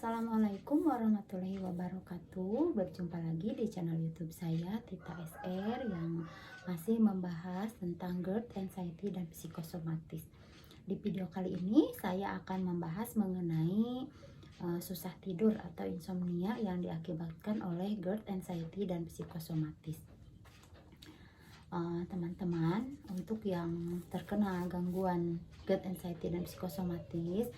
Assalamualaikum warahmatullahi wabarakatuh. Berjumpa lagi di channel YouTube saya, Tita SR, yang masih membahas tentang GERD, anxiety, dan psikosomatis. Di video kali ini saya akan membahas mengenai susah tidur atau insomnia yang diakibatkan oleh GERD, anxiety, dan psikosomatis. Teman-teman, untuk yang terkena gangguan GERD, anxiety, dan psikosomatis,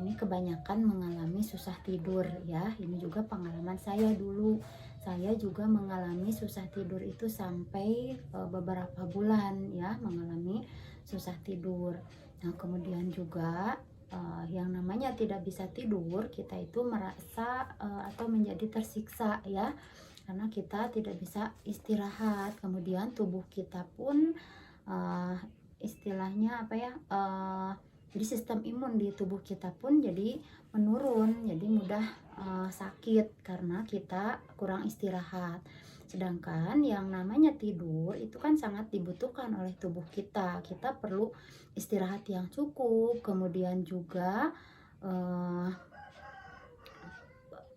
ini kebanyakan mengalami susah tidur ya. Ini juga pengalaman saya dulu. Saya juga mengalami susah tidur itu sampai beberapa bulan ya, mengalami susah tidur. Nah, kemudian juga yang namanya tidak bisa tidur, kita itu merasa atau menjadi tersiksa ya, karena kita tidak bisa istirahat. Kemudian tubuh kita pun istilahnya apa ya, jadi sistem imun di tubuh kita pun jadi menurun, jadi mudah sakit karena kita kurang istirahat. Sedangkan yang namanya tidur itu kan sangat dibutuhkan oleh tubuh kita. Kita perlu istirahat yang cukup, kemudian juga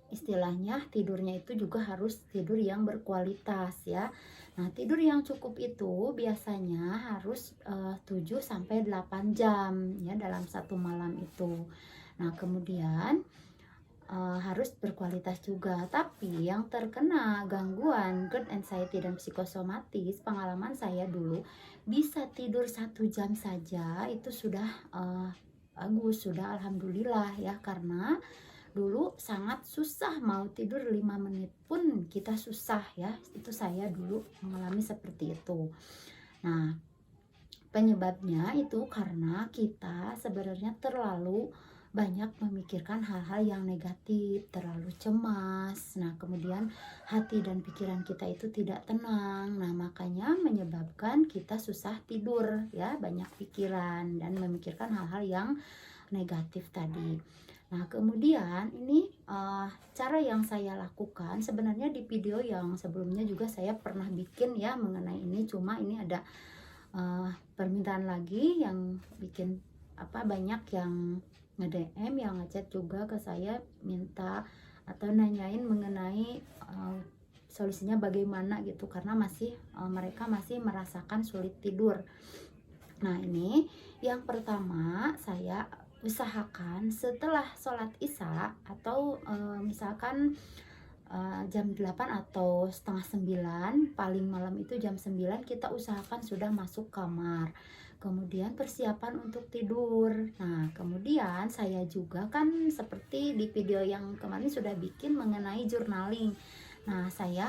istilahnya tidurnya itu juga harus tidur yang berkualitas ya. Nah, tidur yang cukup itu biasanya harus 7 sampai 8 jam ya dalam satu malam itu. Nah, kemudian harus berkualitas juga. Tapi yang terkena gangguan GERD, anxiety, dan psikosomatis, pengalaman saya dulu bisa tidur 1 jam saja itu sudah bagus, sudah alhamdulillah ya, karena dulu sangat susah, mau tidur 5 menit pun kita susah ya. Itu saya dulu mengalami seperti itu. Nah, penyebabnya itu karena kita sebenarnya terlalu banyak memikirkan hal-hal yang negatif, terlalu cemas. Nah, kemudian hati dan pikiran kita itu tidak tenang. Nah, makanya menyebabkan kita susah tidur ya, banyak pikiran dan memikirkan hal-hal yang negatif tadi. Nah, kemudian ini cara yang saya lakukan, sebenarnya di video yang sebelumnya juga saya pernah bikin ya mengenai ini, cuma ini ada permintaan lagi yang bikin banyak yang nge-DM, yang ngechat juga ke saya minta atau nanyain mengenai solusinya bagaimana gitu, karena masih mereka masih merasakan sulit tidur. Nah, ini yang pertama, saya usahakan setelah sholat isya atau misalkan jam 8 atau setengah 9, paling malam itu jam 9, kita usahakan sudah masuk kamar. Kemudian persiapan untuk tidur. Nah, kemudian saya juga kan seperti di video yang kemarin sudah bikin mengenai journaling. Nah, saya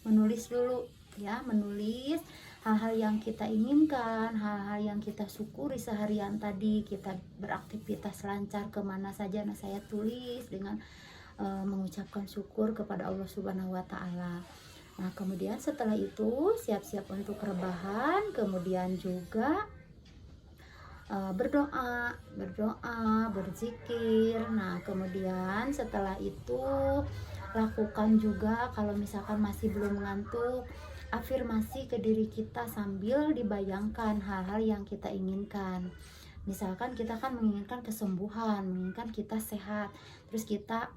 menulis dulu ya, menulis hal-hal yang kita inginkan, hal-hal yang kita syukuri seharian tadi, kita beraktivitas lancar kemana saja. Nah, saya tulis dengan mengucapkan syukur kepada Allah Subhanahu wa Ta'ala. Nah, kemudian setelah itu siap-siap untuk rebahan, kemudian juga berdoa, berzikir. Nah, kemudian setelah itu lakukan juga kalau misalkan masih belum ngantuk, afirmasi ke diri kita sambil dibayangkan hal-hal yang kita inginkan. Misalkan kita kan menginginkan kesembuhan, menginginkan kita sehat, terus kita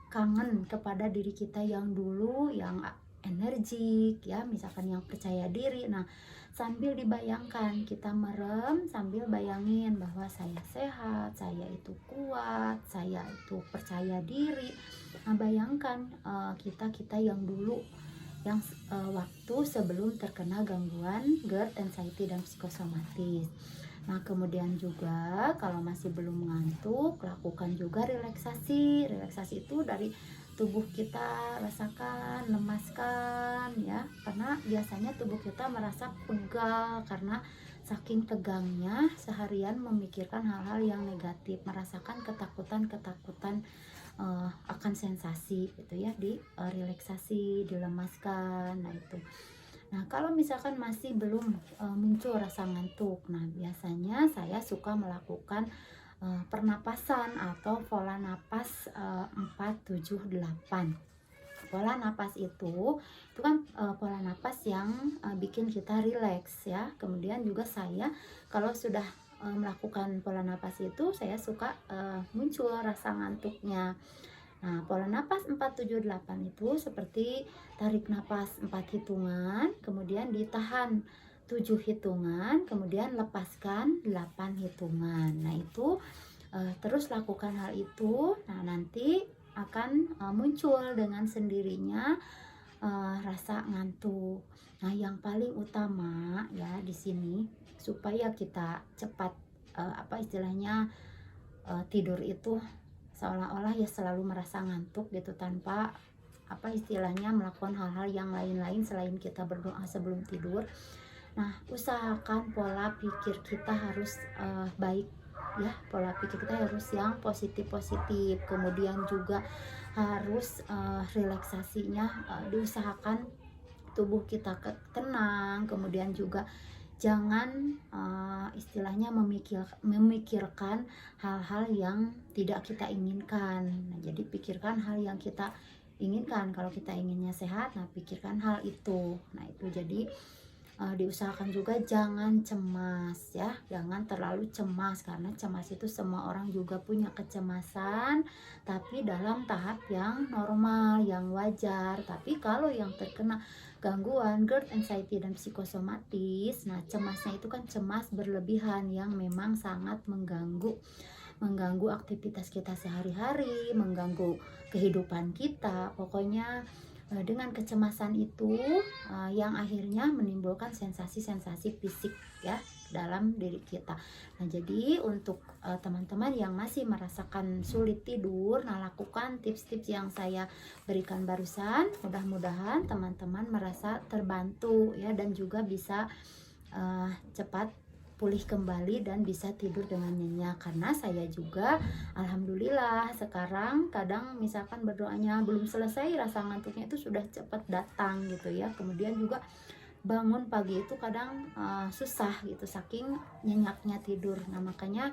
kangen kepada diri kita yang dulu, yang energik ya, misalkan yang percaya diri. Nah, sambil dibayangkan, kita merem sambil bayangin bahwa saya sehat, saya itu kuat, saya itu percaya diri. Nah, bayangkan kita yang dulu, yang waktu sebelum terkena gangguan GERD, anxiety, dan psikosomatis. Nah, kemudian juga kalau masih belum ngantuk, lakukan juga relaksasi. Relaksasi itu dari tubuh kita, rasakan, lemaskan ya, karena biasanya tubuh kita merasa pegal karena saking tegangnya seharian memikirkan hal-hal yang negatif, merasakan ketakutan-ketakutan akan sensasi gitu ya, di relaksasi, dilemaskan. Nah, itu. Nah, kalau misalkan masih belum muncul rasa ngantuk, nah biasanya saya suka melakukan pernapasan atau pola napas 4-7-8. Pola napas itu kan pola napas yang bikin kita rileks ya. Kemudian juga saya kalau sudah melakukan pola napas itu saya suka muncul rasa ngantuknya. Nah, pola napas 478 itu seperti tarik napas 4 hitungan, kemudian ditahan 7 hitungan, kemudian lepaskan 8 hitungan. Nah, itu terus lakukan hal itu. Nah, nanti akan muncul dengan sendirinya rasa ngantuk. Nah, yang paling utama ya di sini supaya kita cepat apa istilahnya tidur itu seolah-olah ya selalu merasa ngantuk gitu tanpa apa istilahnya melakukan hal-hal yang lain-lain selain kita berdoa sebelum tidur. Nah, usahakan pola pikir kita harus baik ya, pola pikir kita harus yang positif-positif. Kemudian juga harus relaksasinya diusahakan tubuh kita tenang. Kemudian juga jangan istilahnya memikirkan hal-hal yang tidak kita inginkan. Nah, jadi pikirkan hal yang kita inginkan. Kalau kita inginnya sehat, nah pikirkan hal itu. Nah, itu jadi diusahakan juga jangan cemas ya, jangan terlalu cemas, karena cemas itu semua orang juga punya kecemasan, tapi dalam tahap yang normal, yang wajar. Tapi kalau yang terkena gangguan GERD, anxiety, dan psikosomatis, nah cemasnya itu kan cemas berlebihan yang memang sangat mengganggu aktivitas kita sehari-hari, mengganggu kehidupan kita. Pokoknya dengan kecemasan itu yang akhirnya menimbulkan sensasi-sensasi fisik ya dalam diri kita. Nah, jadi untuk teman-teman yang masih merasakan sulit tidur, nah lakukan tips-tips yang saya berikan barusan. Mudah-mudahan teman-teman merasa terbantu ya, dan juga bisa cepat pulih kembali dan bisa tidur dengan nyenyak. Karena saya juga alhamdulillah sekarang kadang misalkan berdoanya belum selesai, rasa ngantuknya itu sudah cepat datang gitu ya. Kemudian juga bangun pagi itu kadang susah gitu saking nyenyaknya tidur. Nah, makanya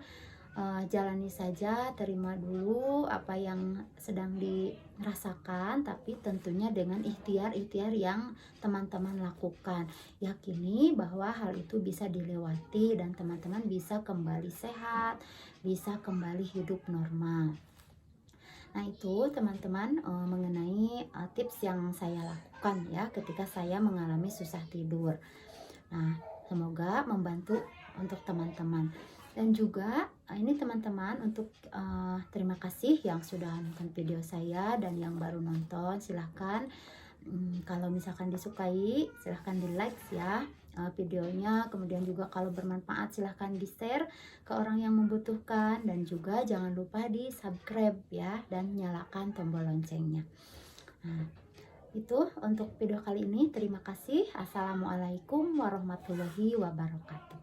jalani saja, terima dulu apa yang sedang dirasakan, tapi tentunya dengan ikhtiar-ikhtiar yang teman-teman lakukan. Yakini bahwa hal itu bisa dilewati dan teman-teman bisa kembali sehat, bisa kembali hidup normal. Nah, itu teman-teman mengenai tips yang saya lakukan ya ketika saya mengalami susah tidur. Nah, semoga membantu untuk teman-teman. Dan juga ini teman-teman untuk terima kasih yang sudah nonton video saya, dan yang baru nonton silahkan kalau misalkan disukai silahkan di like ya videonya. Kemudian juga kalau bermanfaat silahkan di share ke orang yang membutuhkan, dan juga jangan lupa di subscribe ya, dan nyalakan tombol loncengnya. Nah, itu untuk video kali ini. Terima kasih. Assalamualaikum warahmatullahi wabarakatuh.